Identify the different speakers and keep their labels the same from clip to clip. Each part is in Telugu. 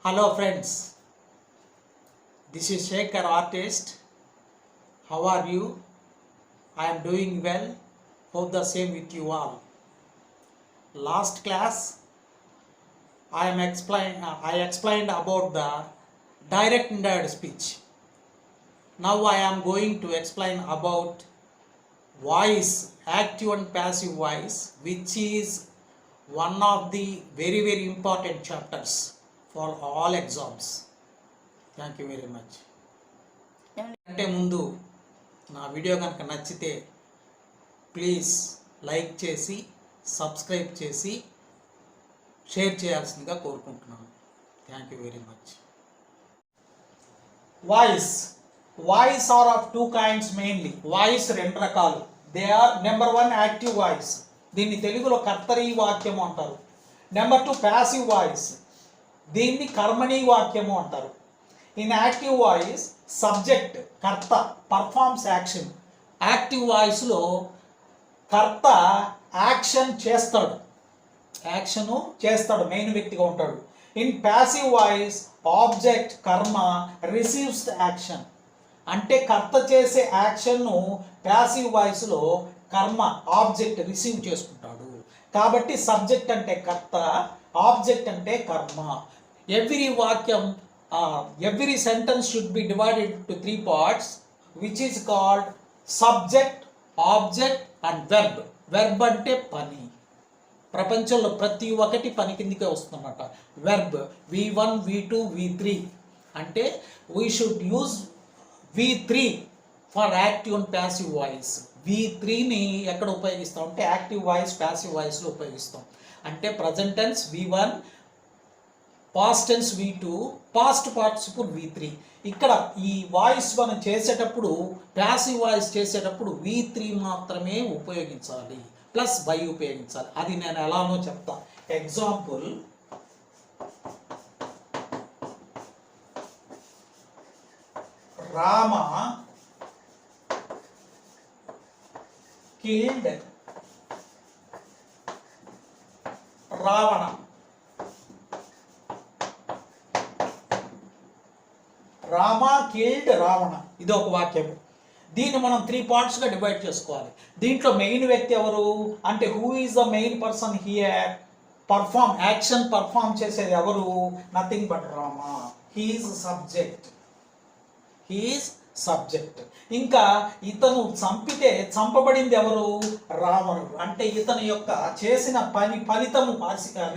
Speaker 1: Hello friends, this is Shekhar artist. How are you? I am doing well. Hope the same with you all. Last class I explained about the direct indirect speech. Now I am going to explain about voice, active and passive voice, which is one of the very important chapters for all exams. Thank you very much. అంటే ముందు నా వీడియో కనుక నచ్చితే ప్లీజ్ లైక్ చేసి సబ్స్క్రైబ్ చేసి షేర్ చేయాల్సిందిగా కోరుకుంటున్నాను. Thank you very much. Voice are of two kinds mainly. Voice రెండు రకాలు. They are number 1 active voice, దీన్ని తెలుగులో కర్తరీ వాక్యము అంటారు. నెంబర్ 2 ప్యాసివ్ వాయిస్, దీన్ని కర్మణీ వాక్యము అంటారు. ఇన్ యాక్టివ్ వాయిస్ సబ్జెక్ట్ కర్త పర్ఫార్మ్స్ యాక్షన్. యాక్టివ్ వాయిస్లో కర్త యాక్షన్ చేస్తాడు, మెయిన్ వ్యక్తిగా ఉంటాడు. ఇన్ ప్యాసివ్ వాయిస్ ఆబ్జెక్ట్ కర్మ రిసీవ్స్ ద యాక్షన్. అంటే కర్త చేసే యాక్షన్ను ప్యాసివ్ వాయిస్లో కర్మ ఆబ్జెక్ట్ రిసీవ్ చేసుకుంటాడు. కాబట్టి సబ్జెక్ట్ అంటే కర్త, ఆబ్జెక్ట్ అంటే కర్మ. every sentence should be divided into 3 parts, which is called subject, object and verb. Verb అంటే పని. ప్రపంచంలో ప్రతి ఒక్కటి పని కిందకే వస్తుందన్నమాట. వెర్బ్ V1 V2 V3 అంటే we should use V3 for active and passive voice. V3ని ఎక్కడ ఉపయోగిస్తాం అంటే యాక్టివ్ వాయిస్ ప్యాసివ్ వాయిస్లో ఉపయోగిస్తాం. అంటే present tense V1, past tense V2, past participle V3. ఇక్కడ ఈ వాయిస్ మనం చేసేటప్పుడు ప్యాసివ్ వాయిస్ చేసేటప్పుడు V3 మాత్రమే ఉపయోగించాలి, ప్లస్ బై ఉపయోగించాలి. అది నేను ఎలానో చెప్తా. Example, Rama killed Ravana. Rama killed Ravana, ఇది ఒక వాక్యం. దీన్ని మనం 3 పార్ట్స్గా డివైడ్ చేసుకోవాలి. దీంట్లో మెయిన్ వ్యక్తి ఎవరు అంటే who is the main person here? Action perform చేసేది ఎవరు? Nothing but Rama. He is subject. ఇంకా ఇతను చంపబడింది ఎవరు? రావణుడు. అంటే ఇతని యొక్క చేసిన ఫలితము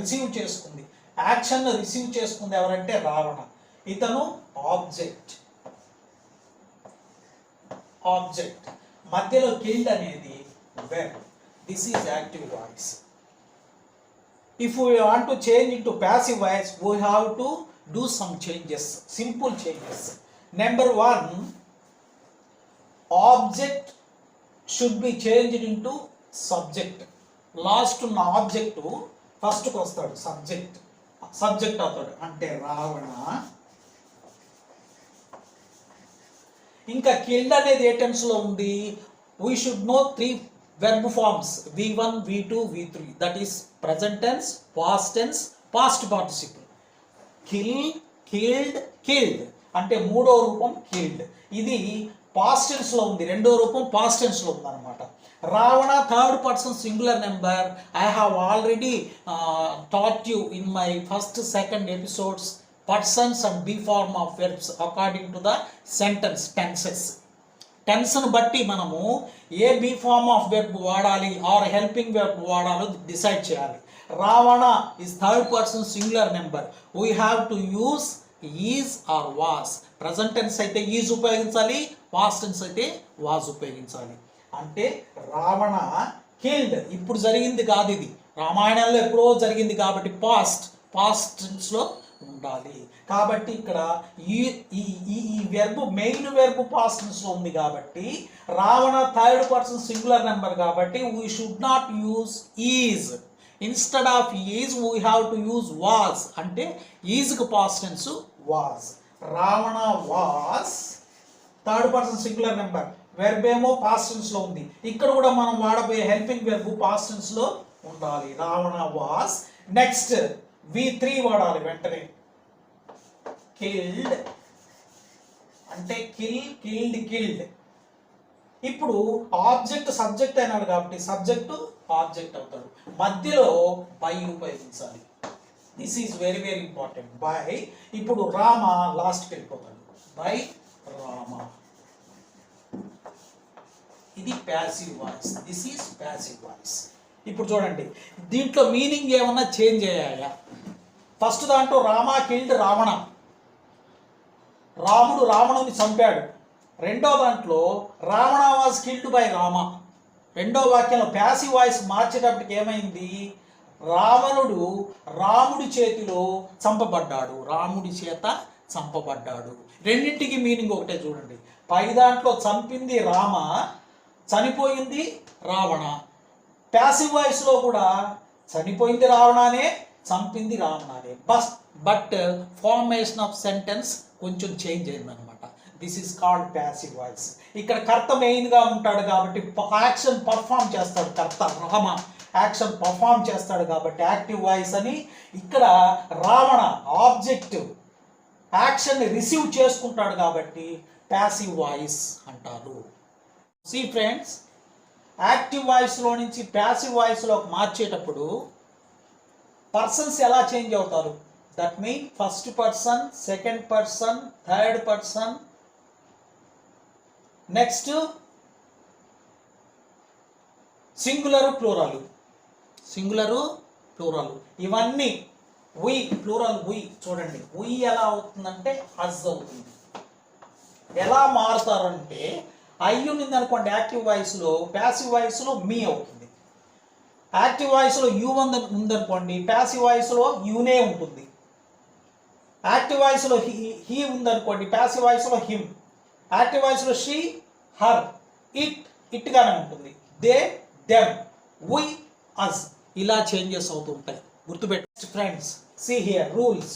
Speaker 1: రిసీవ్ చేసుకుంది, యాక్షన్ రిసీవ్ చేసుకుంది ఎవరంటే రావణ. ఇతను ఆబ్జెక్ట్. మధ్యలో కిల్డ్ అనేది verb. This is active voice. If we want to change into passive voice we have to do some changes, simple changes. Number 1, object should be changed into subject. Last ఉన్న ఆబ్జెక్ట్ ఫస్ట్కి వస్తాడు, సబ్జెక్ట్ అవుతాడు. అంటే రావణ. ఇంకా కిల్డ్ అనేది ఏ టెన్స్లో ఉంది? We should know 3 verb forms V1 V2 V3. That is present tense, past tense, past participle. Killed అంటే మూడో రూపం కిల్డ్. ఇది పాస్ట్ టెన్స్లో ఉంది, రెండో రూపం పాస్ట్ టెన్స్లో ఉంది అనమాట. Ravana third person singular number. I have already taught you in my first, second episodes persons and B form of verbs according to the sentence tenses. టెన్స్ను బట్టి మనము ఏ బి ఫార్మ్ ఆఫ్ వెర్బ్ వాడాలి ఆర్ హెల్పింగ్ వెర్బ్ వాడాలో డిసైడ్ చేయాలి. Ravana is third person singular number. We have to use is or was. Present tense అయితే ఈజ్ ఉపయోగించాలి, పాస్ట్ టెన్స్ అయితే వాజ్ ఉపయోగించాలి. అంటే రావణ కిల్డ్, ఇప్పుడు జరిగింది కాదు, ఇది రామాయణంలో ఎప్పుడో జరిగింది కాబట్టి పాస్ట్ టెన్స్లో ఉండాలి. కాబట్టి ఇక్కడ ఈ వెర్బ్ మెయిన్ వెర్బ్ పాస్ట్ టెన్స్లో ఉంది కాబట్టి Ravana third person singular number కాబట్టి we should not use is. Instead of is we have to use was. అంటే ఈజ్కి past tense was. Ravana was third person singular number. Verb ఏమో పాస్ట్ టెన్స్లో ఉంది. ఇక్కడ కూడా మనం వాడబోయే హెల్పింగ్ వెర్బ్ పాస్ట్ టెన్స్లో ఉండాలి. రావణ వాజ్. నెక్స్ట్ V3 వాడాలి వెంటనే. కిల్డ్ అంటే కిల్డ్. ఇప్పుడు ఆబ్జెక్ట్ సబ్జెక్ట్ అయినాడు కాబట్టి సబ్జెక్టు ఆబ్జెక్ట్ అవుతాడు. మధ్యలో బై ఉపయోగించాలి. This is very very important. By. ఇప్పుడు రామ లాస్ట్కి వెళ్ళిపోతాడు. బై రామ. ఇది passive voice. This is passive voice. ఇప్పుడు చూడండి, దీంట్లో మీనింగ్ ఏమన్నా చేంజ్ అయ్యాయా? ఫస్ట్ దాంట్లో రామ కిల్డ్ రావణ, రాముడు రావణుని చంపాడు. రెండో దాంట్లో Ravana was killed by Rama. రెండో వాక్యంలో ప్యాసివ్ వాయిస్ మార్చేటప్పటికి ఏమైంది? రావణుడు రాముడి చేతిలో చంపబడ్డాడు, రాముడి చేత చంపబడ్డాడు. రెండింటికి మీనింగ్ ఒకటే చూడండి. పై దాంట్లో చంపింది రామ, చనిపోయింది రావణ. ప్యాసివ్ వాయిస్లో కూడా చనిపోయింది రావణానే, చంపింది రావణానే. బట్ ఫార్మేషన్ ఆఫ్ సెంటెన్స్ కొంచెం చేంజ్ అయిందనమాట. This is called passive voice. ఇక్కడ కర్త మెయిన్గా ఉంటాడు కాబట్టి యాక్షన్ పర్ఫామ్ చేస్తాడు. కర్త రామ యాక్షన్ పర్ఫామ్ చేస్తాడు కాబట్టి యాక్టివ్ వాయిస్ అని. ఇక్కడ రావణ ఆబ్జెక్ట్ యాక్షన్ని రిసీవ్ చేసుకుంటాడు కాబట్టి ప్యాసివ్ వాయిస్ అంటారు. సి ఫ్రెండ్స్, యాక్టివ్ వాయిస్లో నుంచి ప్యాసివ్ వాయిస్లోకి మార్చేటప్పుడు పర్సన్స్ ఎలా చేంజ్ అవుతారు? That mean first person, second person, third person, next singular plural. ఇవన్నీ వి ప్లూరల్ వి. చూడండి, వి ఎలా అవుతుందంటే అజ్ అవుతుంది. ఎలా మారుతారంటే ఐ ఉంది అనుకోండి యాక్టివ్ వాయిస్లో, ప్యాసివ్ వాయిస్లో మీ అవుతుంది. యాక్టివ్ వాయిస్లో యూ ఉందనుకోండి, ప్యాసివ్ వాయిస్లో యూనే ఉంటుంది. యాక్టివ్ వాయిస్లో హీ ఉందనుకోండి, ప్యాసివ్ వాయిస్లో హిమ్. యాక్టివ్ వాయిస్లో షీ, హర్, ఇట్గానే ఉంటుంది. They, them, we, us. ఇలా చేంజెస్ అవుతూ ఉంటాయి, గుర్తుపెట్టు friends. See here rules.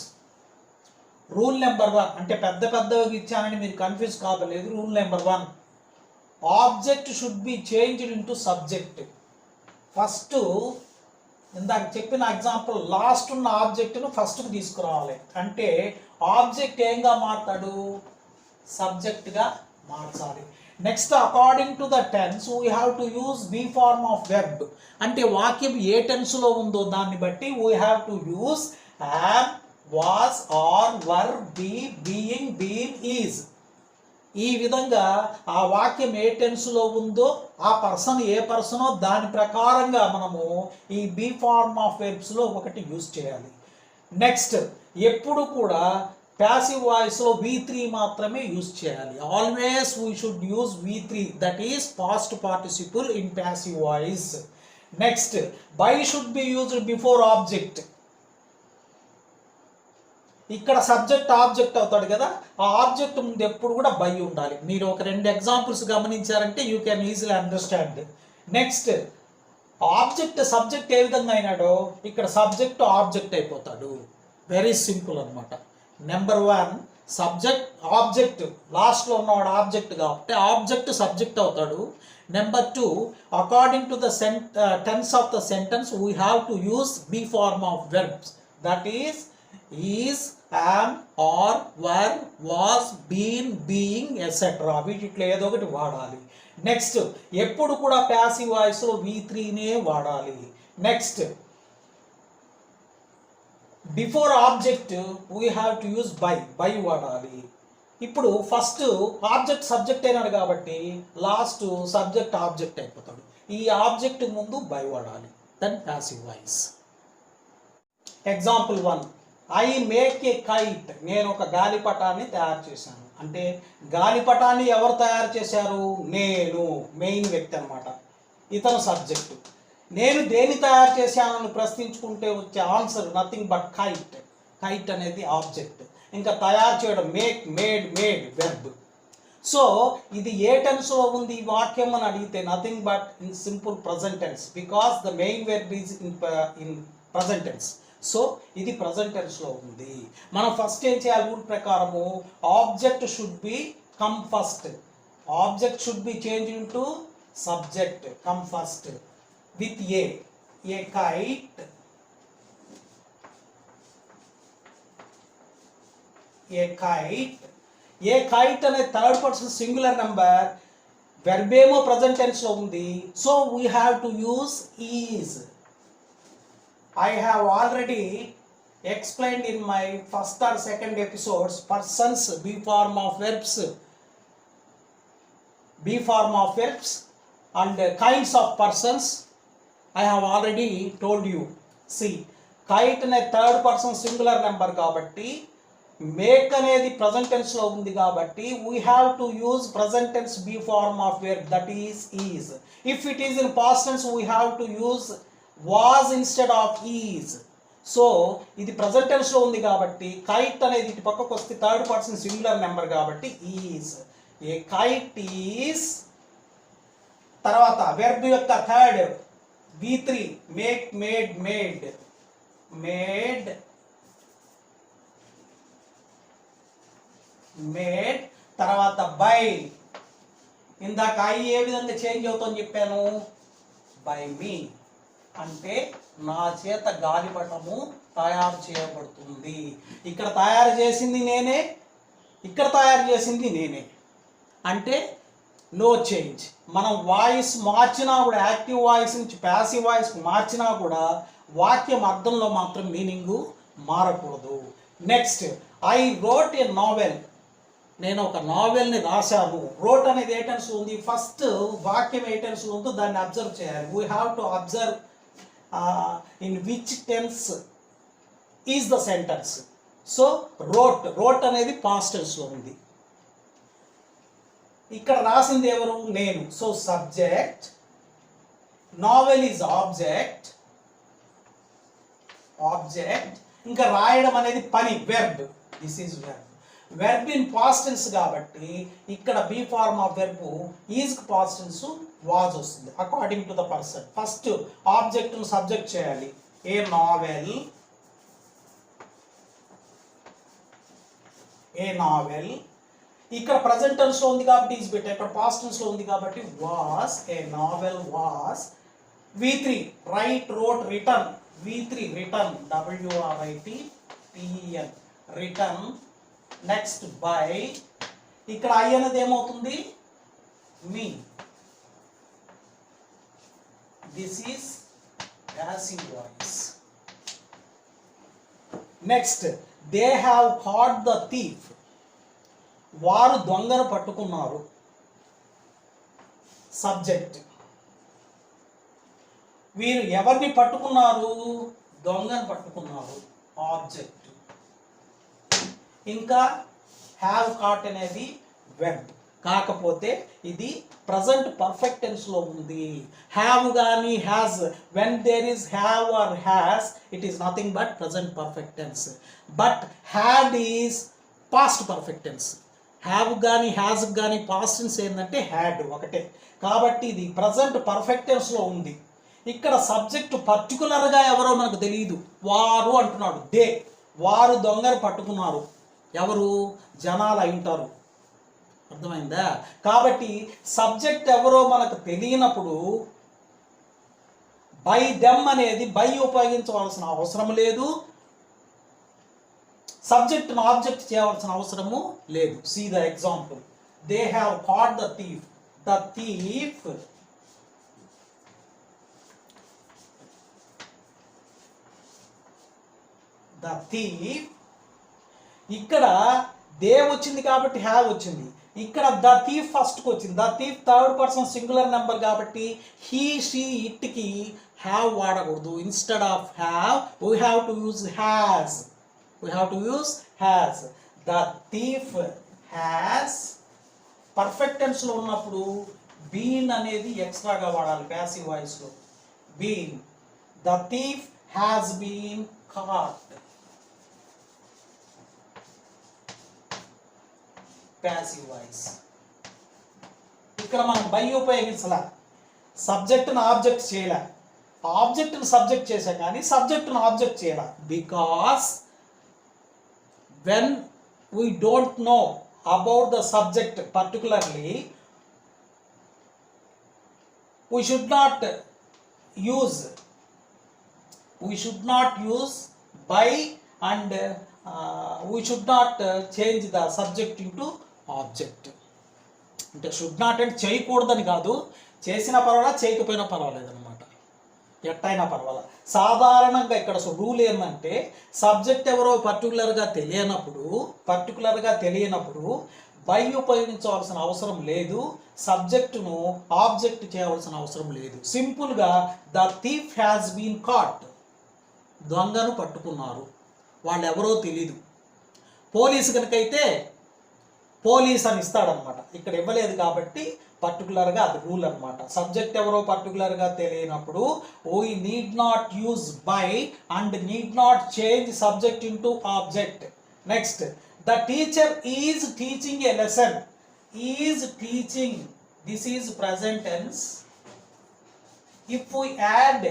Speaker 1: Rule number 1 అంటే పెద్దగా ఇచ్చానని మీరు కన్ఫ్యూజ్ కావలేదు. Rule number 1, object should be changed into subject. First ఇందాక చెప్పిన ఎగ్జాంపుల్ లాస్ట్ ఉన్న ఆబ్జెక్ట్ను ఫస్ట్కి తీసుకురావాలి. అంటే ఆబ్జెక్ట్ ఏంగా మారుతాడు? సబ్జెక్ట్గా మార్చాలి. Next according to the tense we have to use be form of verb. అంటే వాక్యం ఏ టెన్స్లో ఉందో దాన్ని బట్టి we have to use have, was, are, were, be, being, been, is. ఈ విధంగా ఆ వాక్యం ఏ టెన్స్లో ఉందో ఆ పర్సన్ ఏ పర్సనో దాని ప్రకారంగా మనము ఈ బీ ఫార్మ్ ఆఫ్ వెర్బ్స్లో ఒకటి యూజ్ చేయాలి. నెక్స్ట్ ఎప్పుడు కూడా ప్యాసివ్ వాయిస్లో V3 మాత్రమే యూజ్ చేయాలి. Always we should use V3, that is past participle in passive voice. Next by should be used before object. ఇక్కడ సబ్జెక్ట్ ఆబ్జెక్ట్ అవుతాడు కదా, ఆ ఆబ్జెక్ట్ ముందు ఎప్పుడు కూడా బై ఉండాలి. మీరు ఒక 2 ఎగ్జాంపుల్స్ గమనించారంటే you can easily understand. Next object subject ఏ విధంగా అయినాడో ఇక్కడ సబ్జెక్ట్ ఆబ్జెక్ట్ అయిపోతాడు. వెరీ సింపుల్ అనమాట. నెంబర్ 1 సబ్జెక్ట్ ఆబ్జెక్ట్, లాస్ట్లో ఉన్నవాడు ఆబ్జెక్ట్ కాబట్టి ఆబ్జెక్ట్ సబ్జెక్ట్ అవుతాడు. Number 2 according to the tense of the sentence we have to use be form of verbs, that is am, or, were, was, been, being, etc. వీటిలో ఏదో ఒకటి వాడాలి. నెక్స్ట్ ఎప్పుడు కూడా ప్యాసివ్ వాయిస్లో V3నే వాడాలి. Next before object we have to use by వాడాలి. ఇప్పుడు ఫస్ట్ ఆబ్జెక్ట్ సబ్జెక్ట్ అయినాడు కాబట్టి లాస్ట్ సబ్జెక్ట్ ఆబ్జెక్ట్ అయిపోతాడు. ఈ ఆబ్జెక్ట్ ముందు బై వాడాలి, then passive voice. Example 1, I make a kite. నేను ఒక గాలిపటాన్ని తయారు చేశాను. అంటే గాలిపటాన్ని ఎవరు తయారు చేశారు? నేను, మెయిన్ వ్యక్తి అనమాట. ఇతను సబ్జెక్టు. నేను దేన్ని తయారు చేశానని ప్రశ్నించుకుంటే వచ్చే answer nothing but kite. Kite అనేది ఆబ్జెక్ట్. ఇంకా తయారు చేయడం మేక్, మేడ్ వెర్బ్. సో ఇది ఏ టెన్స్లో ఉంది ఈ వాక్యం అని అడిగితే nothing but in simple present tense, because the main verb is in present tense. So ఇది ప్రజెంట్ టెన్స్లో ఉంది. మనం ఫస్ట్ ఏం చేయాలి? రూల్ ప్రకారము object should become first. Object should be change into subject, come first with a kite. A kite. A kite అనే third person singular number, verb ఏమో ప్రజెంట్ టెన్స్ లో ఉంది, so we have to use is. I have already explained in my first or second episodes persons, be form of verbs and kinds of persons. I have already told you. See, kite అనే థర్డ్ పర్సన్ సింగులర్ నెంబర్ కాబట్టి, మేక్ అనేది ప్రజెంట్ టెన్స్ లో ఉంది కాబట్టి we have to use present tense be form of verb, that is. If it is in past tense we have to use was instead of is. So ఇది ప్రజెంట్ టెన్స్ లో ఉంది కాబట్టి కైట్ అనేది ఇటు పక్కకు వస్తే థర్డ్ పర్సన్ సింగులర్ నెంబర్ కాబట్టి ఈజ్. A kite is. తర్వాత వెర్బ్ యొక్క third V3 make, made, made. తర్వాత బై. ఇందాక ఐ ఏ విధంగా చేంజ్ అవుతుందని చెప్పాను, బై మీ అంటే నా చేత గాలిపటము తయారు చేయబడుతుంది. ఇక్కడ తయారు చేసింది నేనే, ఇక్కడ తయారు చేసింది నేనే, అంటే నో చేంజ్. మనం వాయిస్ మార్చినా కూడా, యాక్టివ్ వాయిస్ నుంచి ప్యాసివ్ వాయిస్ మార్చినా కూడా వాక్యం అర్థంలో మాత్రం మీనింగు మారకూడదు. Next, I wrote a novel. నేను ఒక నావెల్ని రాశాను. రోట్ అనేది ఏ టెన్స్ ఉంది, ఫస్ట్ వాక్యం ఏ టెన్స్ ఉందో దాన్ని అబ్జర్వ్ చేయాలి. We have to observe in which tense is the sentence. So wrote అనేది past tense లో ఉంది. ఇక్కడ రాసింది ఎవరు, నేను. So subject, novel is object, ఇంకా రాయడం అనేది పని, verb. This is verb in past tense కాబట్టి ఇక్కడ be form of verb is past tense was వస్తుంది according to the person. First object ను సబ్జెక్ట్ చేయాలి. A novel. ఇక్కడ ప్రజెంట్ టెన్స్ లో ఉంది కాబట్టి ఈజ్ పెట్టా, ఇక్కడ పాస్ట్ టెన్స్ లో ఉంది కాబట్టి was. A novel was. V3 right, wrote, return. V3 return, WRITTEN return. Next by. ఇక్కడ ఐ అనేది ఏమవుతుంది, మీ. This is passive voice. Next, they have caught the thief. వారు దొంగను పట్టుకున్నారు. సబ్జెక్ట్. వీరు ఎవరిని పట్టుకున్నారు, దొంగను పట్టుకున్నారు. ఆబ్జెక్ట్. ఇంకా హ్యావ్ కాట్ అనేది వెర్బ్, కాకపోతే ఇది ప్రజెంట్ పర్ఫెక్ట్ టెన్స్ లో ఉంది. హ్యావ్ కానీ has, when there is have or has, it is nothing but present perfect tense. But had is past perfect tense. Have కానీ హ్యాస్ కానీ పాస్ట్ టెన్స్ ఏంటంటే హ్యాడ్ ఒకటే, కాబట్టి ఇది ప్రజెంట్ పర్ఫెక్ట్ టెన్స్ లో ఉంది. ఇక్కడ సబ్జెక్ట్ పర్టికులర్గా ఎవరో మనకు తెలియదు, వారు అంటున్నాడు. దే, వారు దొంగను పట్టుకున్నారు. ఎవరు, జనాలు అయింటారు. అర్థమైందా? కాబట్టి సబ్జెక్ట్ ఎవరో మనకు తెలియనప్పుడు బై దెమ్ అనేది బై ఉపయోగించవలసిన అవసరం లేదు, సబ్జెక్ట్ను ఆబ్జెక్ట్ చేయవలసిన అవసరము లేదు. See the example. They have caught the thief. The thief. The thief. ఇక్కడ దే వచ్చింది కాబట్టి హ్యావ్ వచ్చింది. ఇక్కడ ద థీఫ్ ఫస్ట్కి వచ్చింది. The thief third person singular number కాబట్టి హీ, షీ, ఇట్కి హ్యావ్ వాడకూడదు. Instead of have we have to use has. The thief has. Perfect టెన్స్లో ఉన్నప్పుడు బీన్ అనేది ఎక్స్ట్రాగా వాడాలి ప్యాసివ్ వాయిస్లో. Been. The thief has been caught. Passive voice. ఇక్కడ మనం బై ఉపయోగించలా, సబ్జెక్ట్ను ఆబ్జెక్ట్ చేయలే, ఆబ్జెక్ట్ను సబ్జెక్ట్ చేసా కానీ సబ్జెక్ట్ను ఆబ్జెక్ట్ చేయలే. Because when we don't know about the subject particularly, we should not use by and we should not change the subject into object. అంటే షుడ్ నాట్ అంటే చేయకూడదని కాదు, చేసినా పర్వాలేదు చేయకపోయినా పర్వాలేదు అనమాట, ఎట్టయినా పర్వాలేదు. సాధారణంగా ఇక్కడ రూల్ ఏంటంటే సబ్జెక్ట్ ఎవరో పర్టికులర్గా తెలియనప్పుడు బై ఉపయోగించవలసిన అవసరం లేదు, సబ్జెక్టును ఆబ్జెక్ట్ చేయవలసిన అవసరం లేదు. సింపుల్గా the thief has been caught, దొంగను పట్టుకున్నారు, వాళ్ళు ఎవరో తెలీదు. పోలీసు కనుకైతే పోలీస్ అని ఇస్తాడనమాట, ఇక్కడ ఇవ్వలేదు కాబట్టి పర్టికులర్గా అది రూల్ అనమాట. సబ్జెక్ట్ ఎవరో పర్టికులర్గా తెలియనప్పుడు we need not use by and need not change subject into object. Next, the teacher is teaching A lesson. Is teaching, this is present tense. If we add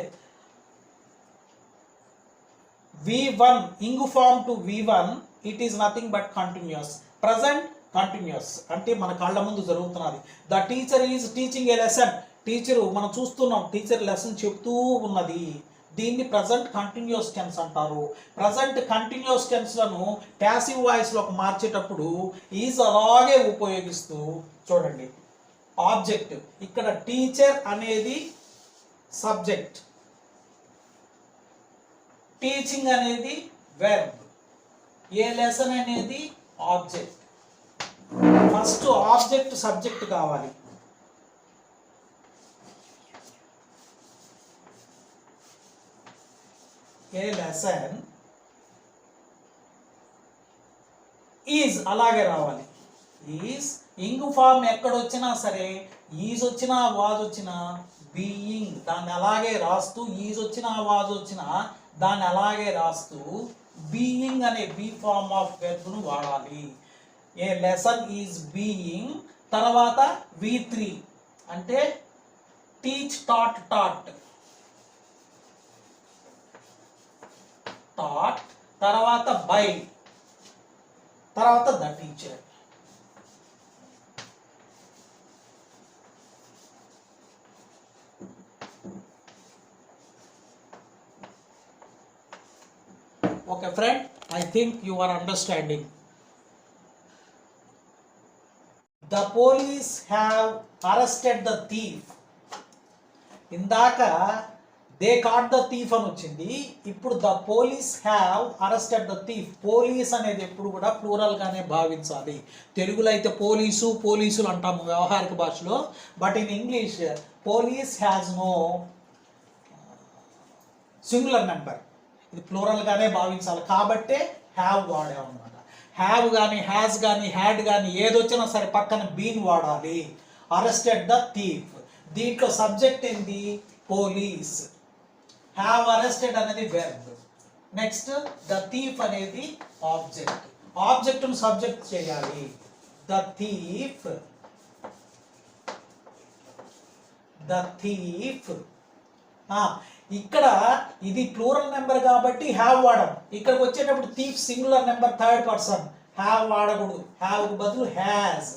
Speaker 1: V1 ing form to V1, it is nothing but continuous. Present continuous అంటే మన కళ్ళ ముందు జరుగుతున్నది. The teacher is teaching A lesson. Teacher మనం చూస్తున్నాం, టీచర్ లెసన్ చెప్తూ ఉన్నది. దీన్ని ప్రజెంట్ కంటిన్యూస్ టెన్స్ అంటారు. ప్రజెంట్ కంటిన్యూస్ టెన్స్లను ప్యాసివ్ వాయిస్లోకి మార్చేటప్పుడు ఈజ్ అలాగే ఉపయోగిస్తూ చూడండి. ఆబ్జెక్ట్ ఇక్కడ టీచర్ అనేది సబ్జెక్ట్, టీచింగ్ అనేది వెర్బ్, ఏ లెసన్ అనేది ఆబ్జెక్ట్. ఫస్ట్ ఆబ్జెక్ట్ సబ్జెక్ట్ కావాలి. ఏ లెసన్ ఈజ్ అలాగే రావాలి. ఈజ్ ఇంగ్ ఫామ్ ఎక్కడొచ్చినా సరే, ఈజ్ వచ్చినా వాజ్ వచ్చినా బీయింగ్ దాన్ని అలాగే రాస్తూ, ఈజ్ వచ్చినా వాజ్ వచ్చినా దాన్ని అలాగే రాస్తూ బీయింగ్ అనే బీ ఫార్మ్ ఆఫ్ వెర్బ్ను వాడాలి. ఏ లెసన్ ఈజ్ బీయింగ్, తర్వాత V3 అంటే టీచ్ టాట్ టాట్ టాట్, తర్వాత బై, తర్వాత the teacher. Okay friend, I think you are understanding. The police have arrested the thief. ఇందాక దే కాట్ ద థీఫ్ అని వచ్చింది, ఇప్పుడు the police have arrested the thief. Police అనేది ఎప్పుడు కూడా ప్లూరల్గానే భావించాలి. తెలుగులో అయితే పోలీసులు అంటాము వ్యవహారిక భాషలో, but in English police has no singular number, ఇది ప్లూరల్గానే భావించాలి కాబట్టే హ్యావ్ వాడామన్నమాట. హ్యావ్ కానీ హ్యాస్ కానీ హ్యాడ్ కానీ ఏదొచ్చినా సరే పక్కన బీన్ వాడాలి. అరెస్టెడ్ ద థీఫ్, దీంట్లో సబ్జెక్ట్ ఏంది పోలీస్, హ్యావ్ అరెస్టెడ్ అనేది వెర్బ్, నెక్స్ట్ ద థీఫ్ అనేది ఆబ్జెక్ట్. ఆబ్జెక్ట్ను సబ్జెక్ట్ చేయాలి. ద థీఫ్ ఇక్కడ ఇది ప్లూరల్ నెంబర్ కాబట్టి హ్యావ్ వాడడం. ఇక్కడికి వచ్చేటప్పుడు thief singular number third person, have వాడకూడదు. హ్యావ్కు బదులు హ్యాజ్,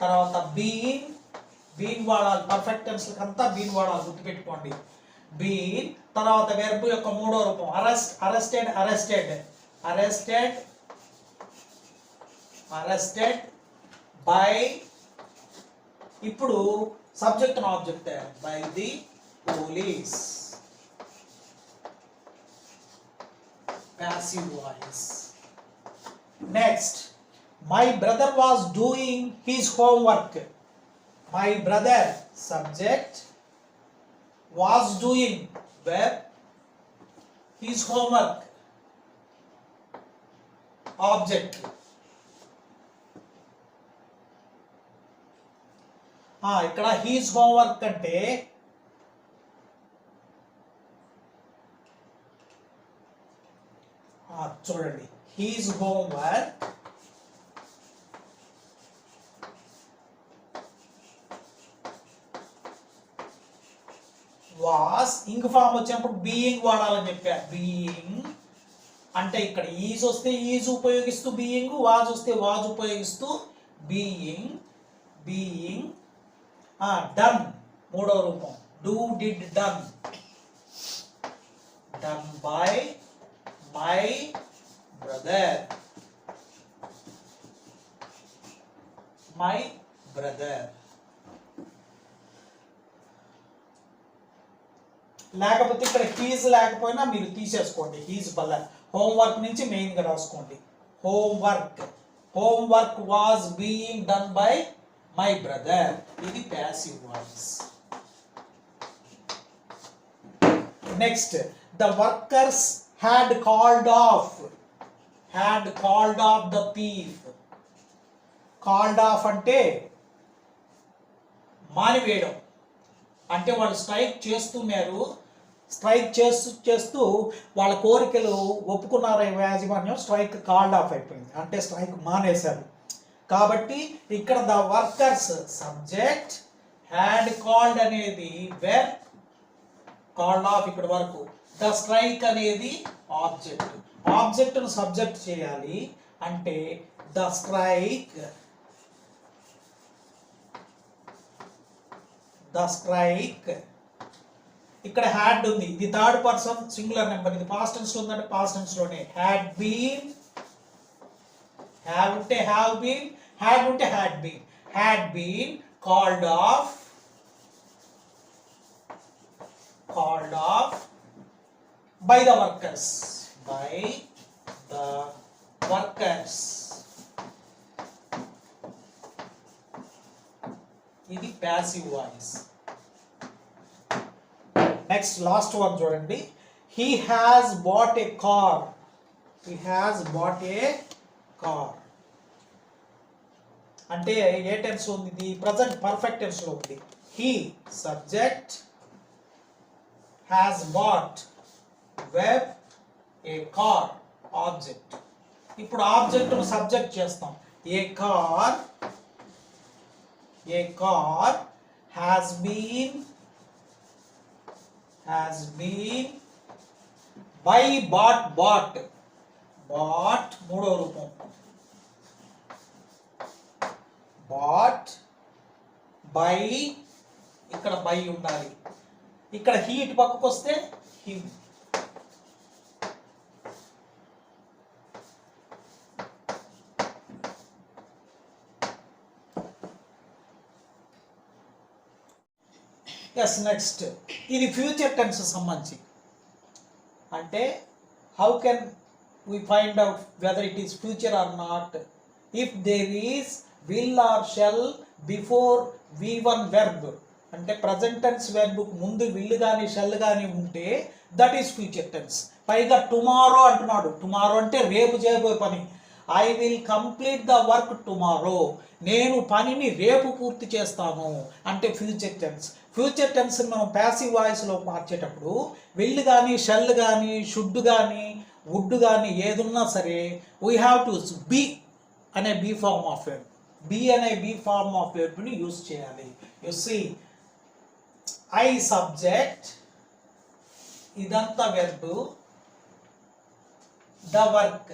Speaker 1: తర్వాత బీన్ వాడాలి. పర్ఫెక్ట్ టెన్స్లకు అంతా బీన్ వాడాలి, గుర్తుపెట్టుకోండి. బీన్, తర్వాత వెర్బ్ యొక్క మూడో రూపం అరెస్టెడ్ బై. ఇప్పుడు subject and object by the police, passive voice. Next, my brother was doing his homework. My brother subject, was doing verb, his homework object. ఇక్కడ హీస్ హోంవర్క్ అంటే చూడండి, his homework was, ing form వచ్చినప్పుడు బీయింగ్ వాడాలని చెప్పా. బీయింగ్ అంటే ఇక్కడ ఈజ్ వస్తే ఈజ్ ఉపయోగిస్తూ బీయింగ్, వాజ్ వస్తే వాజ్ ఉపయోగిస్తూ బీయింగ్. డన్ మూడో రూపం, do did done by my brother, my brother. లేకపోతే ఇక్కడ హీజ్ లేకపోయినా మీరు తీసేసుకోండి, హీజ్ బల్ల. హోంవర్క్ నుంచి మెయిన్గా రాసుకోండి. Homework was being done by my brother. ఇది passive voice. Next, the workers had called off the thief. Called off అంటే మానివేయడం, అంటే వాళ్ళు స్ట్రైక్ చేస్తున్నారు. స్ట్రైక్ చేస్తూ వాళ్ళ కోరికలు ఒప్పుకున్నారు యాజమాన్యం, స్ట్రైక్ కాల్డ్ ఆఫ్ అయిపోయింది, అంటే స్ట్రైక్ మానేశారు. కాబట్టి ఇక్కడ the workers subject, had called అనేది వెర్, కాల్డ్ ఆఫ్ ఇక్కడ వరకు. ద స్ట్రైక్ అనేది ఆబ్జెక్ట్, ఆబ్జెక్ట్ను సబ్జెక్ట్ చేయాలి అంటే ద స్ట్రైక్, ఇక్కడ హ్యాడ్ ఉంది, ఇది థర్డ్ పర్సన్ సింగులర్ నెంబర్, ఇది పాస్ట్ టెన్స్ లో ఉందంటే పాస్ట్ టెన్స్ లోనే. హ్యాడ్ బీన్, హ్యావ్ ఉంటే హ్యావ్ బీన్, హ్యాడ్ ఉంటే had been called off by the workers, ఇది passive voice. Next last one చూడండి. he has bought a car, అంటే ఏ టెన్స్ లో ఉంది, ఇది ప్రజెంట్ పర్ఫెక్ట్ టెన్స్ లో ఉంది. he subject, has bought verb, a car object. ఇప్పుడు ఆబ్జెక్ట్ సబ్జెక్ట్ చేస్తాం. ఏ car has been by bought మూడో రూపం. bought by, ఇక్కడ బై ఉండాలి. ఇక్కడ హీట్ పక్కకు వస్తే హిమ్. ఎస్, నెక్స్ట్ ఇది ఫ్యూచర్ టెన్స్ సంబంధించి. అంటే how can we find out whether it is future or not? If there is will or shall before V1 verb, అంటే ప్రజెంట్ టెన్స్ వెర్బ్ ముందు విల్ కానీ షెల్ కానీ ఉంటే దట్ ఈస్ ఫ్యూచర్ టెన్స్. పైగా టుమారో అంటున్నాడు. టుమారో అంటే రేపు చేయబోయే పని. I will complete the work tomorrow, నేను పనిని రేపు పూర్తి చేస్తాను అంటే ఫ్యూచర్ టెన్స్. ఫ్యూచర్ టెన్స్ మనం ప్యాసివ్ వాయిస్లో మార్చేటప్పుడు విల్ కానీ షెల్ కానీ షుడ్ కానీ వుడ్ కానీ ఏదున్నా సరే వీ హ్యావ్ టు బీ అనే be form of verb, be అనే బీ ఫార్మ్ ఆఫ్ వెర్బ్ని యూజ్ చేయాలి. యు సీ, ఐ సబ్జెక్ట్, ఇదంతా వెర్బ్, ద వర్క్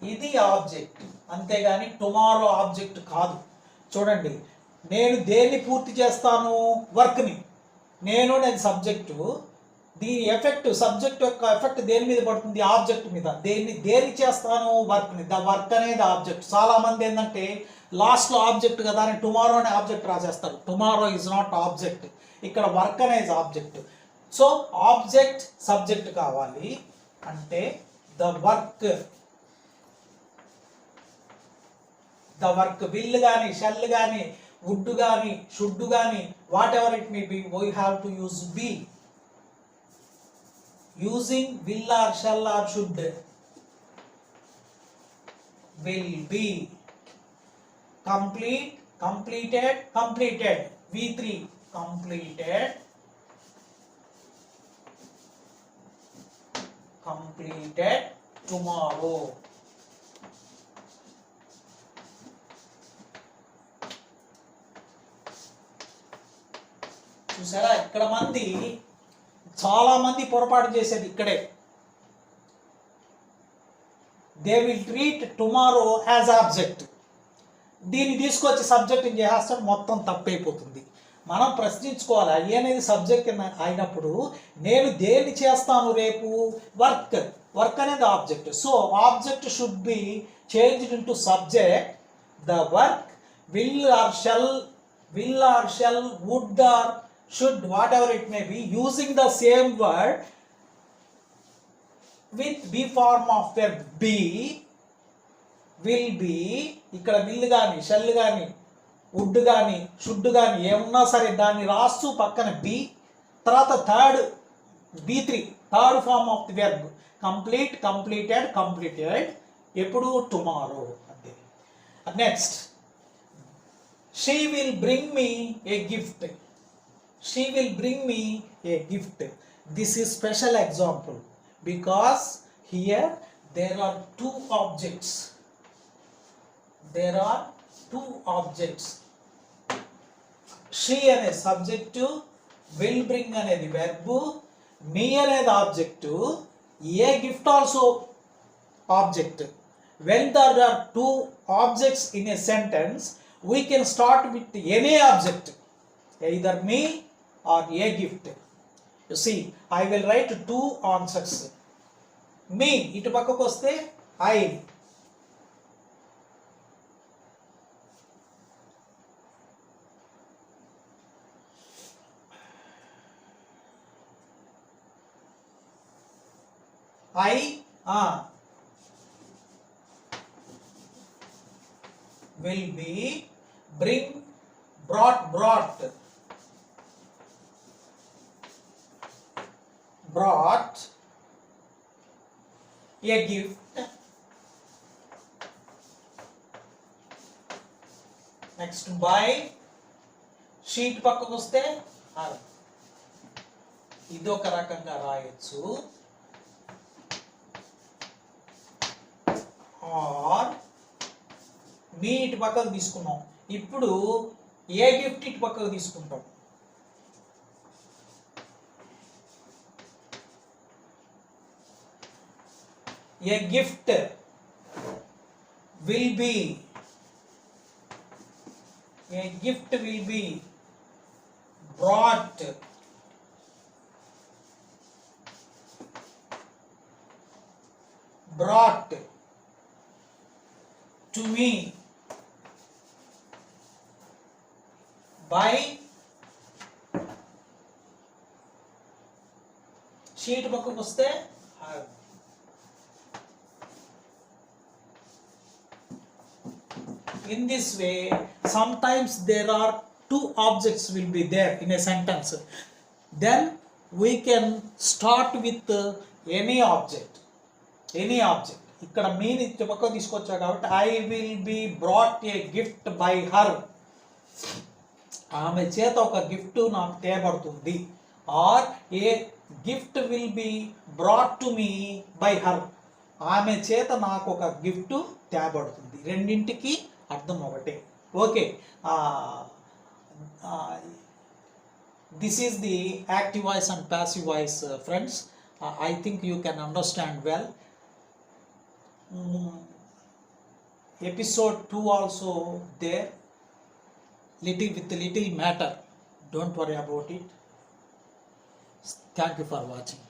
Speaker 1: ఇది ఆబ్జెక్ట్, అంతేగాని టుమారో ఆబ్జెక్ట్ కాదు. చూడండి, నేను దేన్ని పూర్తి చేస్తాను, వర్క్ని. నేను అనేది సబ్జెక్టు, దీని ఎఫెక్ట్ సబ్జెక్ట్ యొక్క ఎఫెక్ట్ దేని మీద పడుతుంది, ఆబ్జెక్ట్ మీద. దేని చేస్తాను, వర్క్ని. ద వర్క్ అనేది ఆబ్జెక్ట్. చాలామంది ఏంటంటే లాస్ట్లో ఆబ్జెక్ట్ కదా అని టుమారో అనే ఆబ్జెక్ట్ రాసేస్తారు. టుమారో ఈజ్ నాట్ ఆబ్జెక్ట్, ఇక్కడ వర్క్ అనేది ఆబ్జెక్ట్. సో ఆబ్జెక్ట్ సబ్జెక్ట్ కావాలి అంటే ద వర్క్ విల్ కానీ షెల్ కానీ వుడ్ కానీ షుడ్ కానీ whatever it may be, we have to use be. Using will or shall or should, will be. Complete, completed, V3 completed tomorrow. చూసారా, ఇక్కడ చాలా మంది పొరపాటు చేసేది ఇక్కడే. They will treat tomorrow as object. దీన్ని తీసుకొచ్చి సబ్జెక్ట్ చేసేస్తాడు, మొత్తం తప్పైపోతుంది. మనం ప్రశ్నించుకోవాలి, ఐ అనేది సబ్జెక్ట్ అయినప్పుడు నేను దేన్ని చేస్తాను రేపు, వర్క్. వర్క్ అనేది object. So object should be changed into subject. The work will or shall, would or should, whatever it may be, using the same word with be form of verb be, will be. ఇక్కడ will కానీ shall కానీ would కానీ should కానీ ఏమున్నా సరే దాన్ని రాస్తూ పక్కన be, తర్వాత third B3 third form of the verb complete, completed, completed. ఎప్పుడు? టుమారో. అంతే. Next, she will bring me a gift. She will bring me a gift. This is special example because here there are two objects. There are two objects. She అనే సబ్జెక్టు, will bring అనేది వెర్బ్, me అనేది object, A gift also object. When there are two objects in a sentence, we can start with any object, either me or a gift. You see, I will write two answers. Me ఇటు పక్కకు వస్తే I, will be bring, brought a gift. Next, by sheet పక్కకు వస్తే ఇదొక రకంగా రాయొచ్చు. ఆర్ మీ ఇటు పక్కకు తీసుకున్నాం. ఇప్పుడు ఏ గిఫ్ట్ ఇటు పక్కకు తీసుకుంటాం. ఏ gift will be brought to me by sheet పక్కకు వస్తే have. In this way, sometimes there are two objects will be there in a sentence. Then we can start with any object. ఇక్కడ మీని పక్కకు తీసుకొచ్చా కాబట్టి I will be brought a gift by her. ఆమె చేత ఒక గిఫ్ట్ నాకు తేబడుతుంది. Or a gift will be brought to me by her. ఆమె చేత నాకు ఒక గిఫ్ట్ తేబడుతుంది. రెండింటికి అర్థం ఒకటే. Okay, this is the active voice and passive voice friends. I think you can understand well. Episode 2 also there, little matter. Don't worry about it. Thank you for watching.